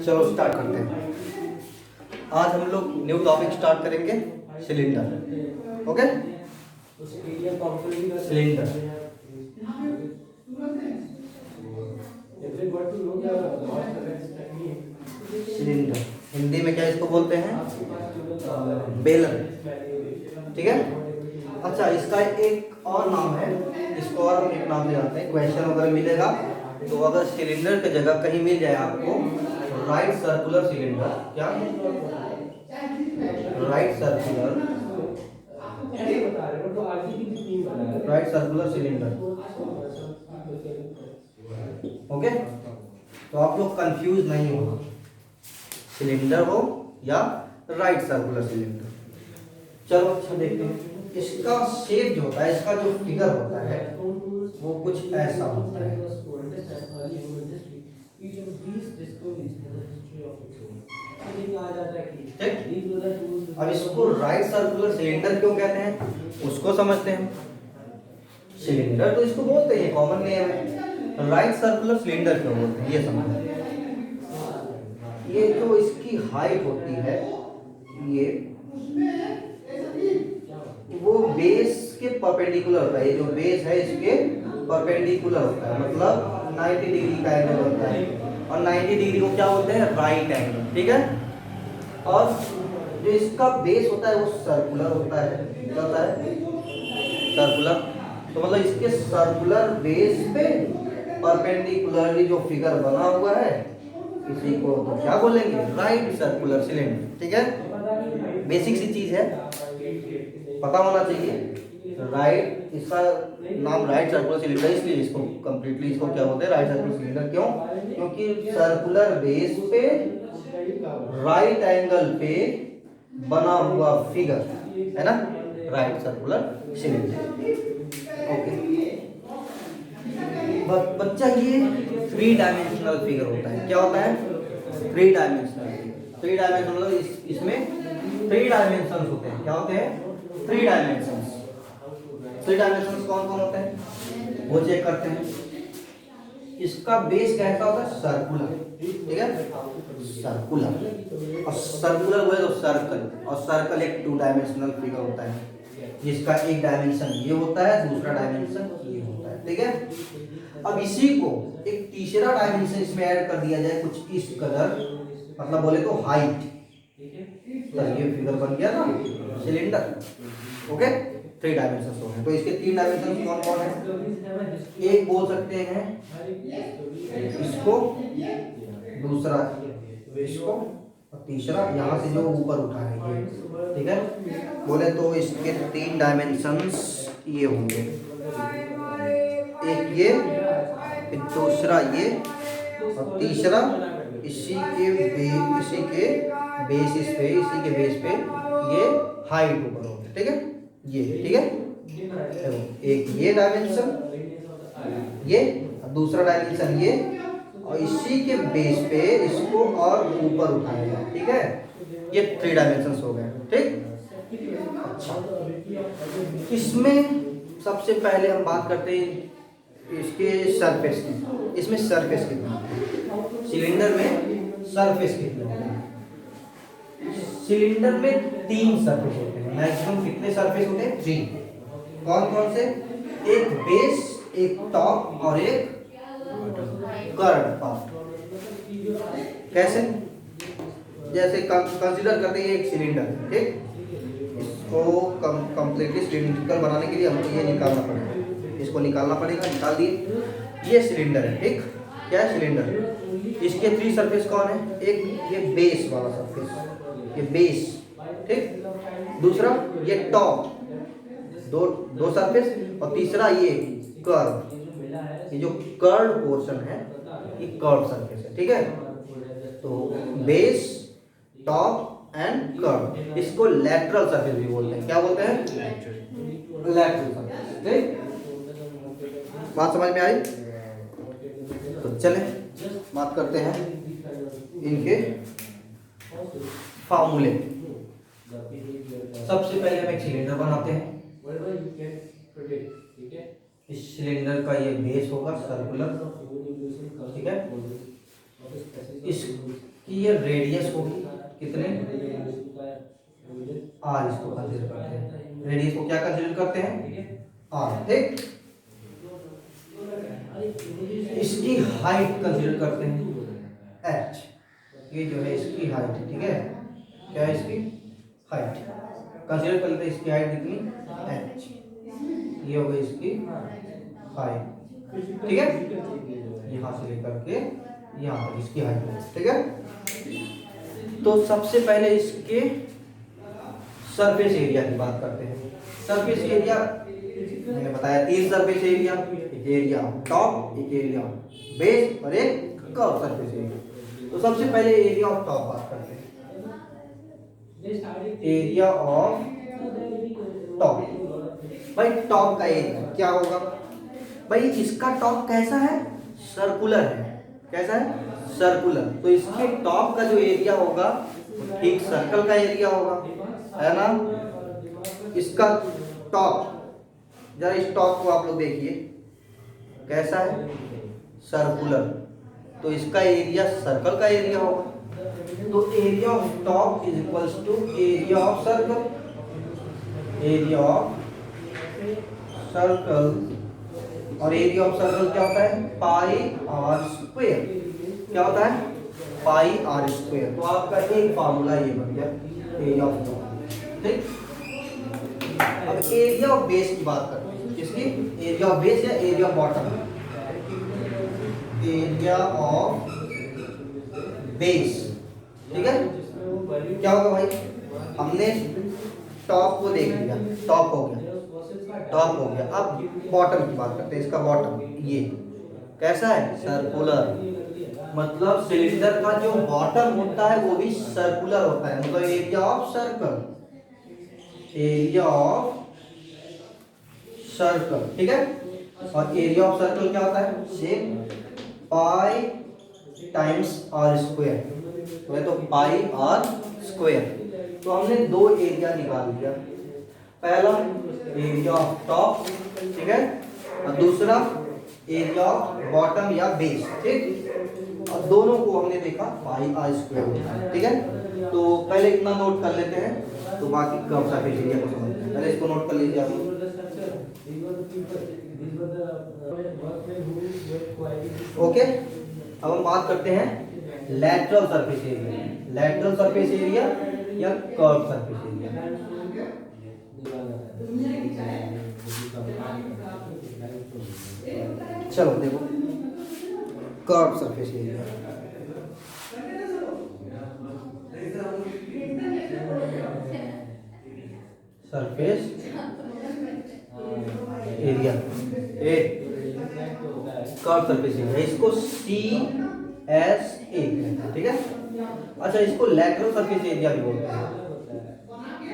चलो स्टार्ट करते हैं। आज हम लोग न्यू टॉपिक स्टार्ट करेंगे, cylinder. Okay, cylinder. Cylinder Hindi में क्या इसको बोलते हैं? बेलन। ठीक है। अच्छा, इसका एक और नाम है, इसको और हम एक नाम से जानते हैं। क्वेश्चन वगैरह मिलेगा तो अगर सिलेंडर की जगह कहीं मिल जाए आपको राइट सर्कुलर सिलेंडर, क्या right circular, right circular cylinder. Okay, तो आप लोग कंफ्यूज नहीं हो, सिलेंडर हो या राइट सर्कुलर सिलेंडर। चलो अच्छा देखते हैं। इसका शेप जो होता है, इसका जो फिगर होता है वो कुछ ऐसा होता है। अब इसको राइट सर्कुलर सिलेंडर क्यों कहते हैं उसको समझते हैं। सिलेंडर तो इसको बोलते हैं, कॉमन नेम है। राइट सर्कुलर सिलेंडर क्यों बोलते हैं ये समझते हैं। ये जो इसकी हाइट होती है, ये वो बेस के परपेंडिकुलर होता है। ये जो बेस है इसके परपेंडिकुलर होता है, मतलब 90 डिग्री का एंगल होता है। और 90 डिग्री को क्या बोलते हैं? Right angle. ठीक है। और जो इसका बेस होता है वो सर्कुलर होता है। क्या होता है? सर्कुलर। तो मतलब इसके सर्कुलर बेस पे परपेंडिकुलरली जो फिगर बना हुआ है इसी को तो क्या बोलेंगे? Right circular cylinder. ठीक है, बेसिक सी चीज है, पता होना चाहिए। राइट, इसका नाम राइट सर्कुलर सिलेंडर इसलिए इसको कंप्लीटली इसको क्या बोलते हैं? Right circular cylinder. क्यों? क्योंकि सर्कुलर बेस पे राइट एंगल पे बना हुआ फिगर है ना, राइट सर्कुलर सिलेंडर। ओके बच्चा, ये 3 डायमेंशनल फिगर होता है। क्या होता है? 3 डायमेंशनल फिगर। 3 डायमेंशनल मतलब इसमें 3 डायमेंशंस होते हैं। क्या होते हैं? 3 डायमेंशंस। 3 डायमेंशंस कौन कौन होते हैं वो चेक करते हैं। इसका बेस कैसा होता है? सर्कुलर। ठीक है, सर्कुलर। और सर्कुलर बोले तो सर्कल, और सर्कल एक 2 डायमेंशनल फिगर होता है जिसका एक डायमेंशन ये होता है, दूसरा डायमेंशन ये होता है। ठीक है। अब इसी को एक तीसरा डायमेंशन इसमें ऐड कर दिया जाए कुछ इस कलर, मतलब बोले तो हाइट, तो ये फिगर बन गया ना सिलेंडर। ओके, 3 डायमेंशंस हो गए। तो इसके 3 डायमेंशंस कौन कौन है? एक बोल सकते हैं इसको, दूसरा इसको, और तीसरा यहाँ से जो ऊपर उठा है ये। ठीक है, बोले तो इसके 3 डायमेंशंस ये होंगे, एक ये, फिर दूसरा ये, और तीसरा इसी के बेसिस पे, इसी के बेस पे ये हाइट ऊपर होगी। ठीक है, ये ठीक है। देखो, एक ये डायमेंशन, ये, और दूसरा डायमेंशन ये, और इसी के बेस पे इसको और ऊपर उठाएगा। ठीक है, ये 3 डायमेंशंस हो गए। ठीक। अच्छा, इसमें सबसे पहले हम बात करते हैं इसके सरफेस की। इसमें सरफेस कितना है? सिलेंडर में सरफेस कितने होते हैं? सिलेंडर में 3 सरफेस होते हैं। मैक्सिमम कितने सरफेस होते हैं? 3। कौन कौन से? एक बेस, एक टॉप, और एक कर्व पार्ट। कैसे? जैसे कंसीडर करते हैं एक सिलेंडर। ठीक, इसको कंप्लीटली सिलिंड्रिकल बनाने के लिए हमको ये निकालना पड़ेगा, इसको निकालना पड़ेगा। निकाल दिए, ये सिलेंडर है। ठीक, क्या है? सिलेंडर। इसके 3 सरफेस कौन है? एक ये बेस वाला सरफेस, ये बेस। ठीक, दूसरा ये टॉप, दो सरफेस, और तीसरा ये कर्व। ये जो कर्व पोर्शन है ये कर्व सरफेस है। ठीक है, तो बेस, टॉप एंड कर्व, इसको लैटरल सरफेस भी बोलते हैं। क्या बोलते हैं? Lateral surface. ठीक, बात समझ में आई? तो चले बात करते हैं इनके फार्मूले। सबसे पहले हम एक सिलेंडर बनाते हैं। इस सिलेंडर का ये बेस होगा सर्कुलर। ठीक है, कि ये रेडियस होगी कितने आर, इसको कंसीडर करते हैं, रेडियस को क्या कंसीडर करते हैं आर, ठीक। इसकी हाइट कंसीडर करते हैं एच, ये जो है इसकी हाइट है, ठीक है, क्या है इसकी हाइट, कंसीडर कर लेते हैं इसकी हाइट कितनी एच, ये हो गई इसकी हाइट, ठीक है, यहाँ से लेकर के यहाँ पर इसकी हाइट है, ठीक है। तो सबसे पहले इसके सरफेस एरिया की बात करते हैं। सरफेस एरिया मैंने बताया 3 सरफेस एरिया, एक एरिया टॉप, एक एरिया बेस और एक कर्व सरफेस एरिया। तो सबसे पहले एरिया ऑफ टॉप बात करते हैं। एरिया ऑफ टॉप, भाई टॉप का एरिया क्या होगा, भाई इसका टॉप कैसा है सर्कुलर है, कैसा है सर्कुलर, तो इसके टॉप का जो एरिया होगा वो ठीक सर्कल का एरिया होगा, है ना। इसका टॉप, जरा इस टॉप को आप लोग देखिए कैसा है सर्कुलर, तो इसका एरिया सर्कल का एरिया होगा। तो area of top is equals to area of circle, area of circle, और एरिया ऑफ सर्कल क्या होता है पाई आर स्क्वायर, क्या होता है पाई आर स्क्वायर। तो आपका एक फार्मूला ये बन गया एरिया ऑफ टॉप, ठीक। अब एरिया ऑफ बेस की बात करते हैं, किसकी एरिया ऑफ बेस या area of bottom, area of base, ठीक है। क्या होगा भाई, हमने टॉप को देख लिया, टॉप हो गया, टॉप हो गया, अब बॉटम की बात करते हैं। इसका बॉटम ये कैसा है सर्कुलर, मतलब सिलेंडर का जो बॉटम होता है वो भी सर्कुलर होता है, मतलब area of circle, area of circle, ठीक है। और एरिया ऑफ सर्कल क्या होता है same pi times r square, तो पाई आर स्क्वायर। तो हमने दो एरिया निकाल लिया, पहला एरिया ऑफ टॉप, ठीक है, और दूसरा एरिया ऑफ बॉटम या बेस, ठीक। और दोनों को हमने देखा पाई आर स्क्वायर होता है, ठीक है। तो पहले इतना नोट कर लेते हैं, तो बाकी कब सरफेस एरिया को समझते हैं। पहले इसको नोट कर लीजिए आप। ओके, अब हम बात करते हैं lateral surface area, lateral surface area या कर्व सरफेस एरिया। चलो देखो curve surface area, surface area A curve surface area, इसको CSA, ठीक है। अच्छा, इसको लैटरल सरफेस एरिया भी बोलते हैं,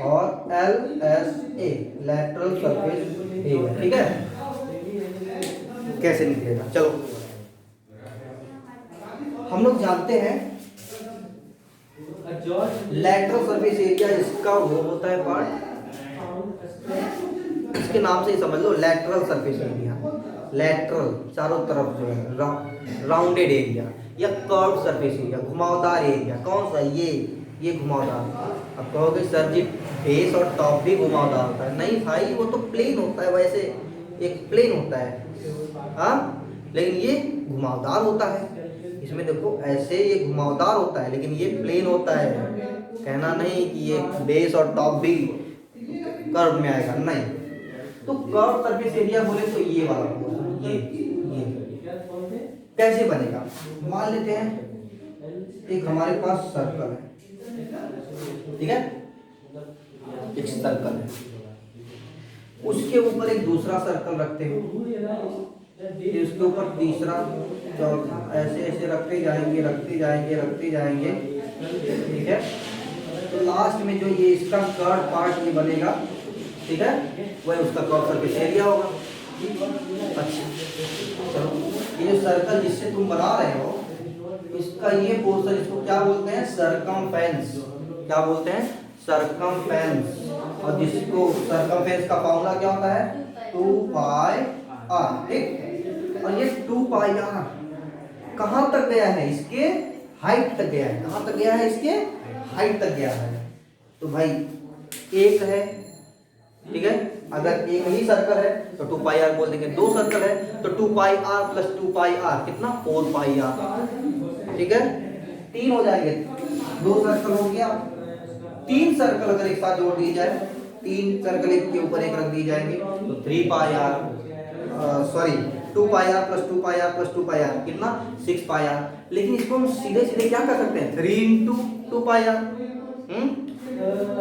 और LSA लैटरल सरफेस एरिया, ठीक है। कैसे निकलेगा, चलो हम लोग जानते हैं लैटरल सरफेस एरिया, इसका वो होता है पार्ट, इसके नाम से ही समझ लो लैटरल सरफेस एरिया, लैटरल चारों तरफ जो है राउंडेड एरिया, या कर्व सरफेस एरिया घुमावदार एरिया। कौन सा ये घुमावदार। अब कहोगे सर जी बेस और टॉप भी घुमावदार होता है, नहीं भाई वो तो प्लेन होता है, वैसे एक प्लेन होता है, हाँ, लेकिन ये घुमावदार होता है। इसमें देखो ऐसे ये घुमावदार होता है, लेकिन ये प्लेन होता है। कहना नहीं कि ये बेस और टॉप भी कर्व में आएगा, नहीं। तो कर्व सरफेस एरिया बोले तो ये वाला, ये कैसे बनेगा, मान लेते हैं एक हमारे पास सर्कल है, ठीक है, एक सर्कल है, उसके ऊपर एक दूसरा सर्कल रखते हैं, फिर उसके ऊपर तीसरा, चौथा, ऐसे ऐसे रखते जाएंगे रखते जाएंगे रखते जाएंगे, ठीक है। तो लास्ट में जो ये इसका कर्व पार्ट ये बनेगा, ठीक है, वह उसका कर्व सरफेस एरिया होगा। अच्छा, चलो ये जो सर्कल जिससे तुम बना रहे हो, इसका ये पोर्शन, इसको क्या बोलते हैं सरकमफेरेंस, क्या बोलते हैं सरकमफेरेंस। और जिसको सरकमफेरेंस का फॉर्मूला क्या होता है 2 पाई आर, ठीक। और ये 2 पाई आर कहाँ तक गया है, इसके हाइट तक गया है। कहाँ तक गया है? इसके हाइट तक गया है। तो भाई एक है, ठीक है, अगर एक ही सर्कल है तो 2 पाई आर बोल देंगे। 2 सर्कल है तो 2 pi r plus 2 pi r कितना? 4 पाई आर, ठीक है। 3 हो जाएंगे, 2 सर्कल हो गया। 3 सर्कल अगर एक साथ जोड़ दिए जाए, 3 सर्कल एक के ऊपर एक रख दिए जाएंगे तो 3 pi r, sorry 2 pi r plus 2 pi r plus 2 pi r कितना? 6 पाई आर। लेकिन इसको हम सीधे सीधे क्या कर सकते हैं? 3 इंटू 2 पाई आर,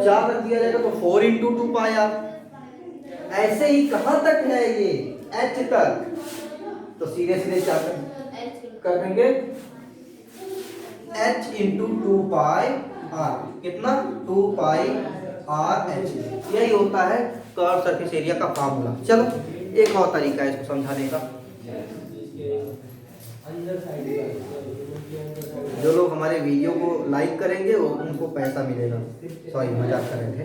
4 रख दिया जाएगा तो 4 इंटू 2 पाई आर। ऐसे ही कहां तक है ये? h तक। तो सीधे सीधे क्या कर देंगे? h इंटू 2 पाई आर कितना? 2 पाई आर एच। यही होता है कर्व सरफेस एरिया का फार्मूला। चलो एक और तरीका है इसको समझाने का। जो लोग हमारे वीडियो को लाइक करेंगे वो उनको पैसा मिलेगा। सॉरी मजाक कर रहे थे।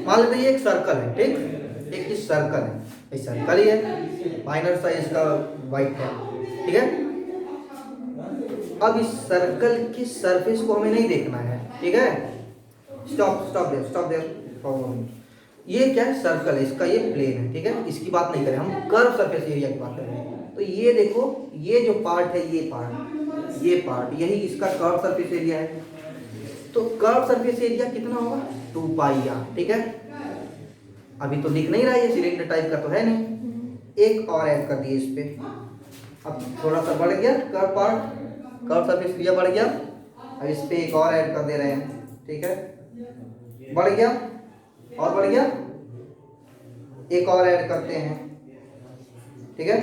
मान लेते ये एक सर्कल है, ठीक, एक इस सर्कल है, इस सर्कल ही है, माइनर साइज का वाइट है, ठीक है। अब इस सर्कल की सरफेस को हमें नहीं देखना है, ठीक है। Stop there. ये क्या है? सर्कल है, इसका ये प्लेन है, ठीक है। इसकी बात नहीं करें, हम कर्व सरफेस एरिया की बात कर रहे हैं। तो ये देखो, ये जो पार्ट है, ये पार्ट यही इसका कर्व सरफेस एरिया है। तो कर्व सरफेस एरिया कितना होगा? 2 पाई आर, ठीक है। अभी तो दिख नहीं रहा है, ये सिलेंडर टाइप का तो है नहीं। एक और ऐड कर दिए इस पे। अब थोड़ा सा बढ़ गया curve part, curve surface area बढ़ गया। अब इस पे एक और ऐड कर दे रहे हैं, ठीक है। बढ़ गया और बढ़ गया, एक और ऐड करते हैं, ठीक है।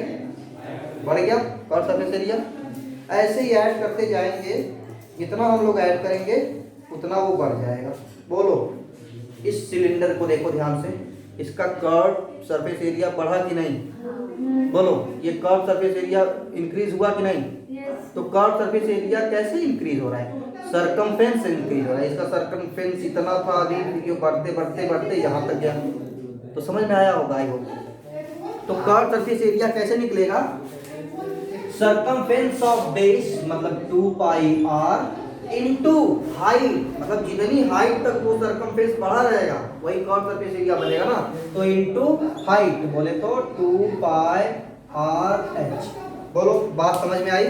बढ़ गया कर्व सरफेस एरिया। ऐसे ही ऐड करते जाएंगे, जितना हम लोग ऐड करेंगे उतना वो बढ़ जाएगा। बोलो, इस सिलेंडर को देखो ध्यान से, इसका कर्व सरफेस एरिया बढ़ा कि नहीं? बोलो, ये कर्व सरफेस एरिया इंक्रीज हुआ कि नहीं? तो कर्व सरफेस एरिया कैसे इंक्रीज हो रहा है? सरकमफेरेंस से इंक्रीज हो रहा है। इसका सरकमफेरेंस इतना था, अभी वीडियो बढ़ते बढ़ते बढ़ते यहाँ तक गया। तो समझ में आया होगा, आई होप। तो कर्व सरफेस एरिया कैसे निकलेगा? सरकमफेरेंस ऑफ बेस मतलब 2 पाई आर इनटू हाइट, मतलब जितनी हाइट तक वो सरकमफेरेंस बढ़ा रहेगा वही कर्व सरफेस एरिया बनेगा ना। तो इनटू हाइट बोले तो 2 पाई आर एच। बोलो, बात समझ में आई?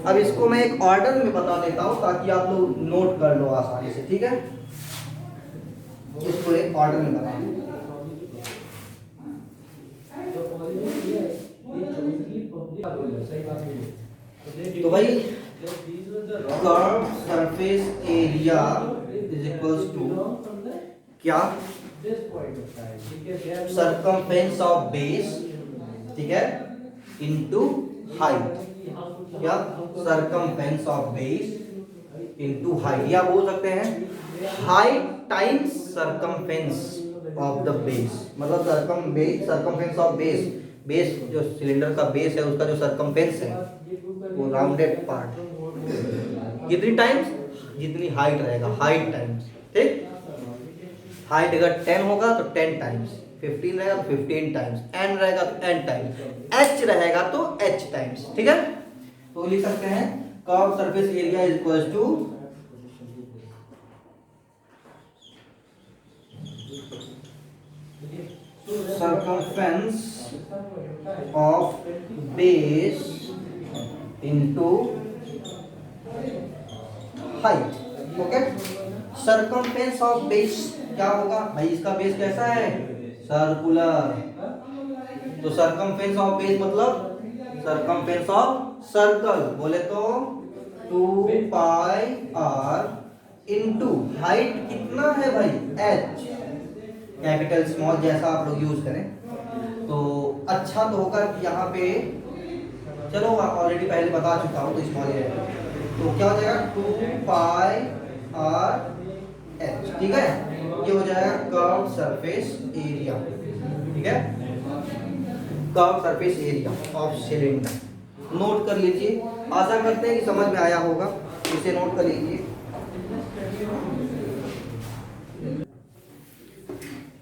अब इसको मैं एक ऑर्डर में बता देता हूं ताकि आप लोग नोट कर लो आसानी से, ठीक है। इसको एक ऑर्डर में बता दूं। तो भाई curve surface area is equals to क्या? सरकमफेरेंस ऑफ बेस, ठीक है, इनटू हाइट। क्या? Circumference of base into height, या बोल सकते हैं height times circumference of the base. मतलब सरकमफेरेंस ऑफ बेस, बेस जो सिलेंडर का बेस है उसका जो सरकमफेरेंस है वो राउंडेड पार्ट, कितनी टाइम्स? जितनी हाइट रहेगा, हाइट टाइम्स, ठीक। हाइट अगर 10 होगा तो 10 टाइम्स, 15 रहेगा तो 15 टाइम्स, n रहेगा तो n टाइम्स, h रहेगा तो h टाइम्स, ठीक है। तो लिख सकते हैं curve surface area is equal to circumference of base into height, okay. Circumference of base क्या होगा भाई? इसका बेस कैसा है? सर्कुलर। तो सरकमफेरेंस ऑफ बेस मतलब सरकमफेरेंस ऑफ सर्कल बोले तो 2 पाई आर इनटू हाइट कितना है भाई? h, कैपिटल स्मॉल जैसा आप लोग यूज करें तो अच्छा तो होगा कि यहाँ पे, चलो ऑलरेडी पहले बता चुका हूँ तो स्मॉल है। तो क्या हो जाएगा? 2 पाई आर एच, ठीक है। ये हो जाएगा कर्व सरफेस एरिया, ठीक है, curve surface area of cylinder. Note कर लीजिए, आशा करते हैं कि समझ में आया होगा, इसे नोट कर लीजिए,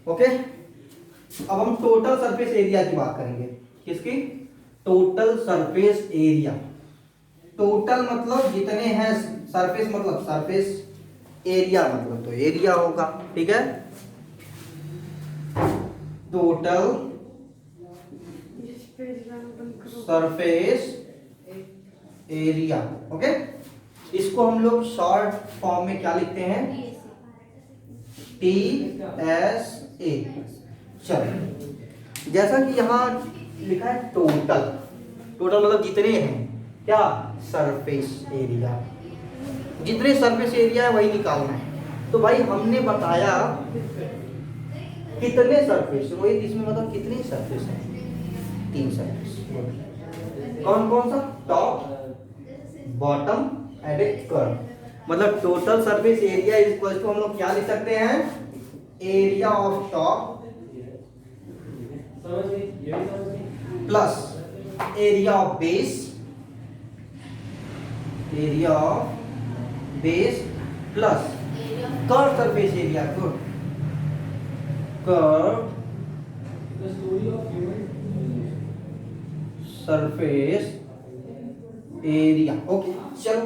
ओके। अब हम टोटल सरफेस एरिया की बात करेंगे। किसकी? टोटल सरफेस एरिया, टोटल मतलब जितने हैं, सरफेस मतलब सरफेस, एरिया मतलब तो एरिया होगा, ठीक है। Total surface area, okay. इसको हम लोग शॉर्ट फॉर्म में क्या लिखते हैं, TSA। चलो, जैसा कि यहाँ लिखा है टोटल, टोटल मतलब जितने हैं क्या, सरफेस एरिया, जितने सरफेस एरिया है वही निकालना है। तो भाई हमने बताया कितने सरफेस, वही इसमें मतलब कितने सरफेस है, 3 सरफेस। कौन कौन सा, top, bottom and a curve. मतलब total surface area is equal to हम लोग क्या लिख सकते हैं, area of top plus area of base, area of base plus curve surface area, curve surface area, okay. चलो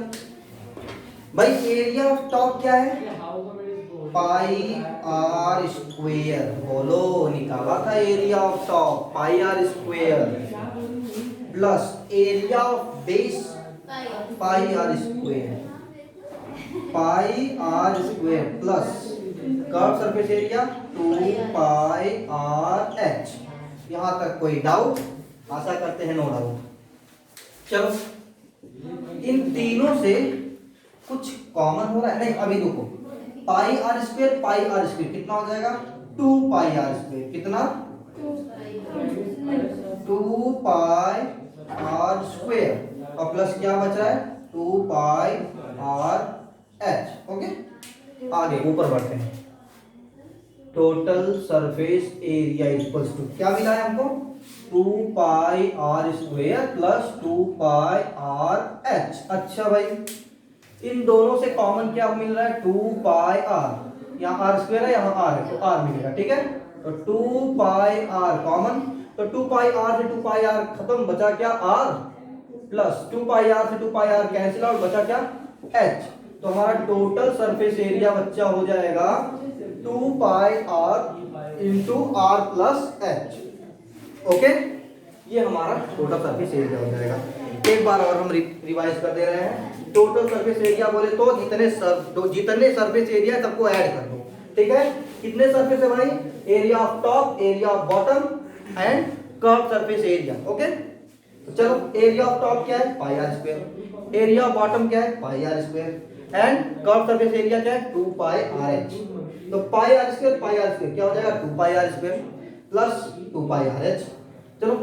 भाई, एरिया ऑफ टॉप क्या है, पाई आर स्क्वेयर, बोलो, निकाला था area of top pi r square, plus area of base pi r square, pi r square plus curve surface area 2 pi r h. यहां तक कोई डाउट, आशा करते हैं नो डाउट। चलो, इन तीनों से कुछ कॉमन हो रहा है, नहीं अभी रुको, पाई आर स्क्वेयर कितना हो जाएगा, 2 पाई आर स्क्वेयर, कितना 2 पाई आर स्क्वेयर, और प्लस क्या बच रहा है 2 पाई आर एच, ओके। आगे ऊपर बढ़ते हैं, total surface area equals to क्या मिला है हमको, 2 pi r square plus 2 pi r h. अच्छा भाई, इन दोनों से कॉमन क्या मिल रहा है, 2 पाई आर, यहाँ आर स्क्वेयर है यहाँ आर है तो आर मिलेगा, ठीक है। तो 2 पाई आर कॉमन, तो 2 पाई आर से 2 पाई आर खत्म, बचा क्या आर, प्लस 2 पाई आर से 2 पाई आर कैंसिल आउट, बचा क्या एच। तो हमारा टोटल सरफेस एरिया बच्चा हो जाएगा 2 pi r into r plus h, okay. ये हमारा टोटल सरफेस एरिया हो जाएगा। एक बार और हम रिवाइज कर दे रहे हैं, टोटल सरफेस एरिया बोले तो जितने सरफेस एरिया सबको ऐड कर दो, ठीक है। कितने सरफेस है भाई, area of top, area of bottom and curve surface area, okay. तो चलो, एरिया ऑफ टॉप क्या है, pi r square, area of bottom क्या है, pi r square, and curve surface area क्या है, 2 पाई आर एच। तो पाई आर स्क्वायर क्या हो जाएगा, 2 pi r square plus 2 pi r h. चलो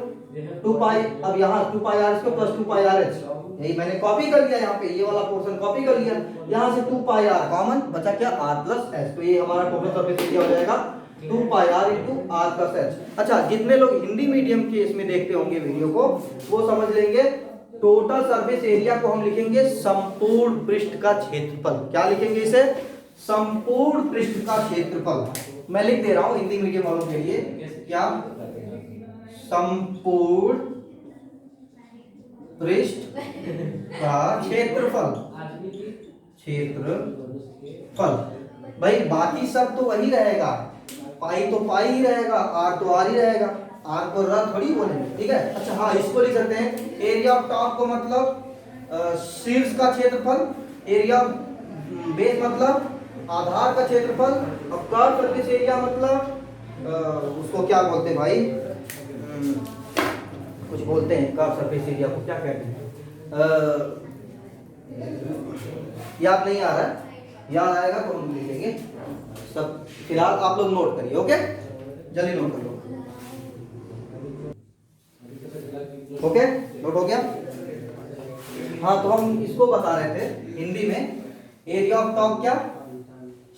2 पाई, अब यहाँ 2 pi r square plus 2 pi r h, यही मैंने कॉपी कर लिया, यहाँ पे ये वाला पोर्शन कॉपी कर लिया, यहाँ से 2 पाई आर कॉमन, बचा क्या आर प्लस एच। तो ये हमारा टोटल सरफेस एरिया हो जाएगा 2 pi r into r plus h. अच्छा, जितने लोग हिंदी मीडियम के इसमें देखते होंगे वीडियो को, वो समझ लेंगे टोटल सरफेस एरिया को हम लिखेंगे संपूर्ण पृष्ठ का क्षेत्रफल। क्या लिखेंगे इसे, संपूर्ण पृष्ठ का क्षेत्रफल। मैं लिख दे रहा हूं हिंदी मीडियम वालों के लिए, क्या, संपूर्ण पृष्ठ का क्षेत्रफल, क्षेत्रफल। भाई बाकी सब तो वही रहेगा, पाई तो पाई ही रहेगा, आर तो आर ही रहेगा, आर को र थोड़ी बोलेंगे, ठीक है। अच्छा हाँ, इसको लिख सकते हैं, एरिया ऑफ टॉप को मतलब शीर्ष का क्षेत्रफल, एरिया ऑफ बेस मतलब आधार का क्षेत्रफल, और कर्व सरफेस एरिया मतलब उसको क्या बोलते हैं भाई, कुछ बोलते हैं कर्व सरफेस एरिया को क्या कहते हैं, याद नहीं आ रहा है, याद आएगा तो हम लिख देंगे सब। फिलहाल आप लोग नोट करिए, ओके, जल्दी नोट कर लो, ओके, नोट हो गया। हाँ, तो हम इसको बता रहे थे हिंदी में, एरिया ऑफ टॉप क्या,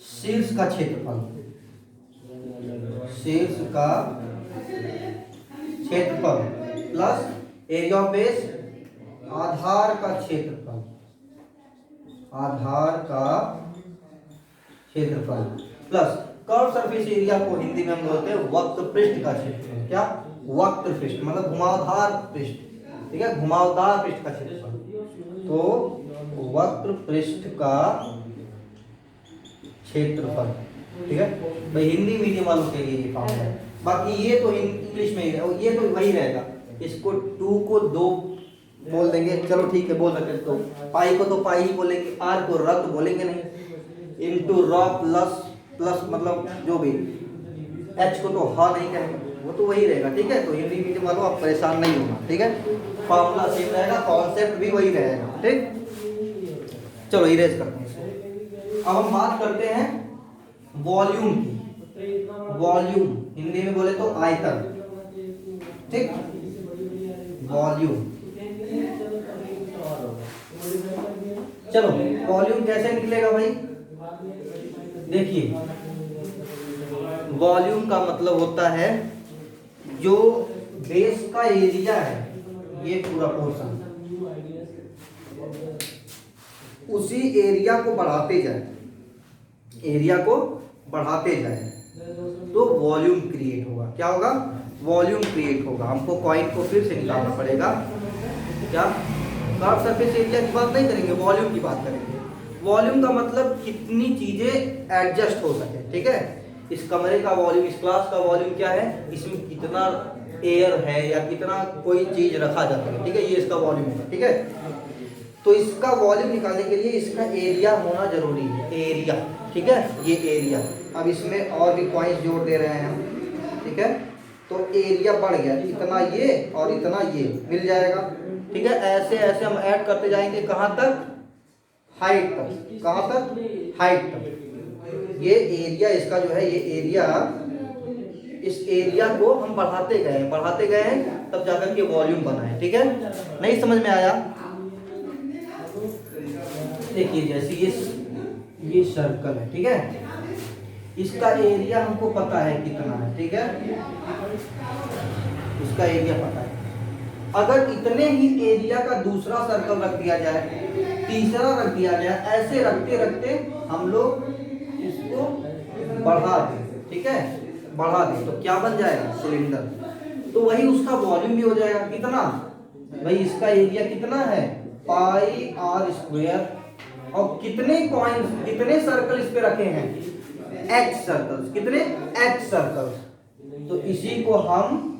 शीर्ष का क्षेत्रफल, शीर्ष का क्षेत्रफल प्लस एरिया ऑफ बेस आधार का क्षेत्रफल, आधार का क्षेत्रफल प्लस कर्व सरफेस एरिया को हिंदी में हम बोलते हैं वक्र पृष्ठ का क्षेत्रफल। क्या, वक्र पृष्ठ मतलब घुमावदार पृष्ठ, ठीक है, घुमावदार पृष्ठ का क्षेत्रफल। तो वक्र पृष्ठ का क्षेत्रफल। ठीक है भाई, हिंदी मीडियम वालों के लिए ये फॉर्मूला है, बाकी ये तो इंग्लिश में ही है, ये तो वही रहेगा। इसको 2 को 2 बोल देंगे, चलो ठीक है बोल सकते हैं। तो पाई को तो पाई ही बोलेंगे, आर को र तो बोलेंगे नहीं, इनटू र प्लस प्लस मतलब जो भी, एच को तो ह नहीं कहेंगे, वो तो वही रहेगा। ठीक है, तो हिंदी मीडियम वालों आप परेशान नहीं होना। ठीक है, फॉर्मूला सेम रहेगा, कॉन्सेप्ट भी वही रहेगा। ठीक, चलो इरेज करते हैं। अब हम बात करते हैं वॉल्यूम की। वॉल्यूम हिंदी में बोले तो आयतन। ठीक, वॉल्यूम। चलो वॉल्यूम कैसे निकलेगा भाई, देखिए वॉल्यूम का मतलब होता है जो बेस का एरिया है, ये पूरा पोर्शन, उसी एरिया को बढ़ाते जाए, एरिया को बढ़ाते जाए तो वॉल्यूम क्रिएट होगा। क्या होगा, वॉल्यूम क्रिएट होगा। हमको कॉइन को फिर से निकालना पड़ेगा। क्या, कर्व सरफेस एरिया की बात नहीं करेंगे, वॉल्यूम की बात करेंगे। वॉल्यूम का मतलब कितनी चीजें एडजस्ट हो सके। ठीक है, इस कमरे का वॉल्यूम, इस क्लास का वॉल्यूम क्या है, इसमें कितना एयर है या कितना कोई चीज रखा जा सके। ठीक है, ये इसका वॉल्यूम है। ठीक है, तो इसका वॉल्यूम निकालने के लिए इसका एरिया होना जरूरी है, एरिया। ठीक है, ये एरिया। अब इसमें और भी पॉइंट्स जोड़ दे रहे हैं हम। ठीक है, तो एरिया बढ़ गया, इतना ये और इतना ये मिल जाएगा। ठीक है, ऐसे ऐसे हम ऐड करते जाएंगे, कहाँ तक, हाइट तक। कहाँ तक, हाइट तक। ये एरिया इसका जो है, ये एरिया, इस एरिया को हम बढ़ाते गए हैं, तब जाकर के वॉल्यूम बना है। ठीक है, नहीं समझ में आया, देखिए जैसे ये सर्कल है। ठीक है, इसका एरिया हमको पता है कितना है। ठीक है, इसका एरिया पता है। अगर इतने ही एरिया का दूसरा सर्कल रख दिया जाए, तीसरा रख दिया जाए, ऐसे रखते रखते हम लोग इसको बढ़ा दें। ठीक है, बढ़ा दें तो क्या बन जाएगा, सिलेंडर। तो वही उसका वॉल्यूम भी हो जाएगा। कितना भाई, इसका एरिया कितना है, पाई आर स्क्वायर, और कितने कॉइन्स, कितने सर्कल इस पे रखे हैं, एच सर्कल्स। कितने, एच सर्कल्स। तो इसी को हम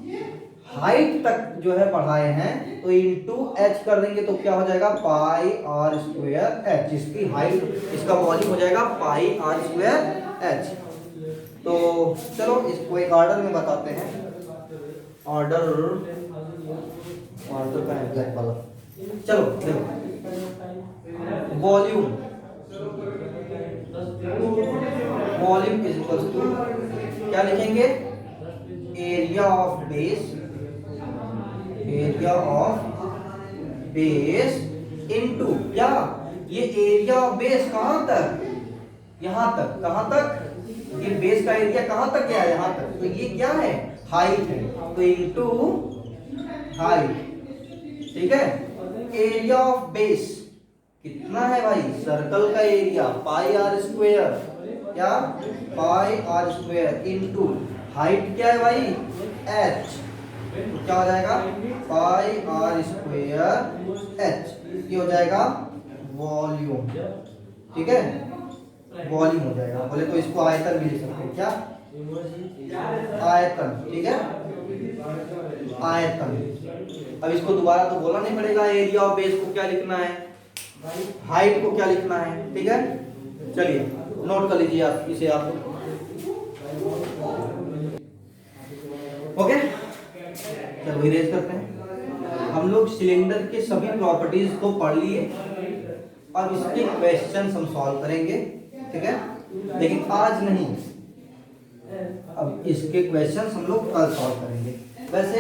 हाइट तक जो है बढ़ाए हैं, तो इनटू एच कर देंगे तो क्या हो जाएगा, पाई आर स्क्वायर एच। इसकी हाइट, इसका वॉल्यूम हो जाएगा पाई आर स्क्वायर एच। तो चलो इसको एक ऑर्डर में बताते हैं। ऑर्डर का है ब्लैक वाला। चलो देखो, volume, volume is equal to क्या लिखेंगे, area of base, area of base into क्या, ये एरिया ऑफ बेस कहां तक, यहां तक। कहां तक, ये बेस का एरिया कहां तक गया है, यहां तक। तो ये क्या है, हाइट है, तो इनटू हाइट। ठीक है, एरिया ऑफ बेस कितना है भाई, सर्कल का एरिया पाई आर स्क्वायर, क्या, पाई आर स्क्वायर इनटू हाइट क्या है भाई, एच। तो क्या हो जाएगा, पाई आर स्क्वायर एच। ये हो जाएगा वॉल्यूम। ठीक है, वॉल्यूम हो जाएगा। बोले तो इसको आयतन भी लिख सकते हैं, क्या, आयतन। ठीक है, आयतन। अब इसको दोबारा तो बोलना नहीं पड़ेगा, एरिया ऑफ बेस को क्या लिखना है, हाइट को क्या लिखना है। ठीक है, चलिए नोट कर लीजिए आप इसे, आप ओके। चलो इरेज करते हैं। हम लोग सिलेंडर के सभी प्रॉपर्टीज को पढ़ लिए, अब इसके क्वेश्चन हम सॉल्व करेंगे। ठीक है, लेकिन आज नहीं, अब इसके क्वेश्चन हम लोग कल सॉल्व करेंगे। वैसे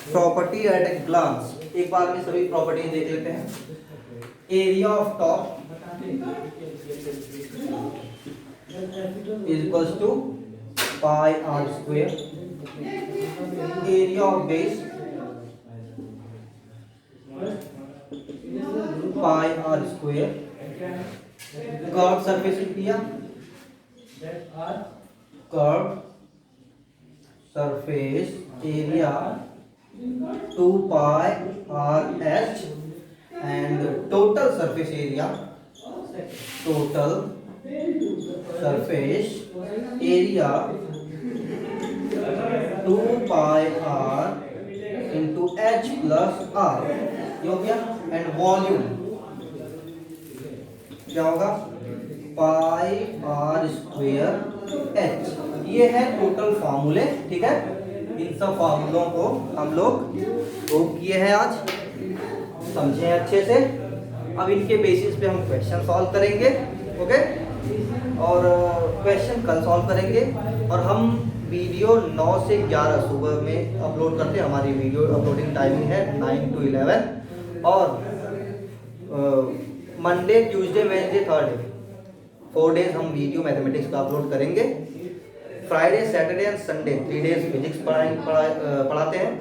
प्रॉपर्टी एट ए ग्लांस, एक बार में सभी प्रॉपर्टी देख लेते हैं। Area of top is equals to pi r square, area of base pi r square, curve surface area, curve surface area 2 pi r h and total surface area two pi r into h plus r, ये हो गया। And volume क्या होगा, पाई r square H, ये है total फार्मूले, ठीक है। इन सब फार्मूलों को हम लोग प्रूव किए हैं आज, समझे हैं अच्छे से। अब इनके बेसिस पे हम क्वेश्चन सॉल्व करेंगे, ओके। और क्वेश्चन कल सॉल्व करेंगे। और हम वीडियो 9 से 11 सुबह में अपलोड करते हैं। हमारी वीडियो अपलोडिंग टाइमिंग है 9 to 11। और Monday, Tuesday, Wednesday, Thursday 4 days हम वीडियो मैथमेटिक्स का अपलोड करेंगे। Friday, Saturday and Sunday 3 days physics पढ़ाते हैं।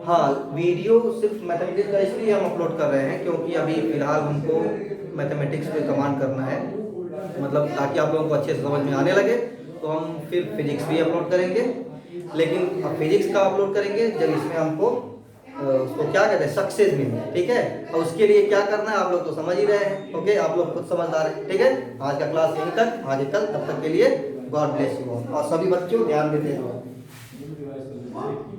हाँ, वीडियो सिर्फ मैथमेटिक्स का इसलिए हम अपलोड कर रहे हैं क्योंकि अभी फिलहाल हमको मैथमेटिक्स पे कमांड करना है, मतलब ताकि आप लोगों को अच्छे से समझ में आने लगे। तो हम फिर फिजिक्स भी अपलोड करेंगे, लेकिन अब फिजिक्स का अपलोड करेंगे जब इसमें हमको उसको क्या कहते हैं, सक्सेस मिले, ठीक है। और उसके लिए क्या करना है आप लोग तो समझ ही रहे हैं, ओके। आप लोग खुद समझदार हैं, ठीक है। आज का क्लास यहीं तक, आगे कल, तब तक के लिए गॉड ब्लेस यू ऑल। और सभी बच्चों ध्यान देते रहो।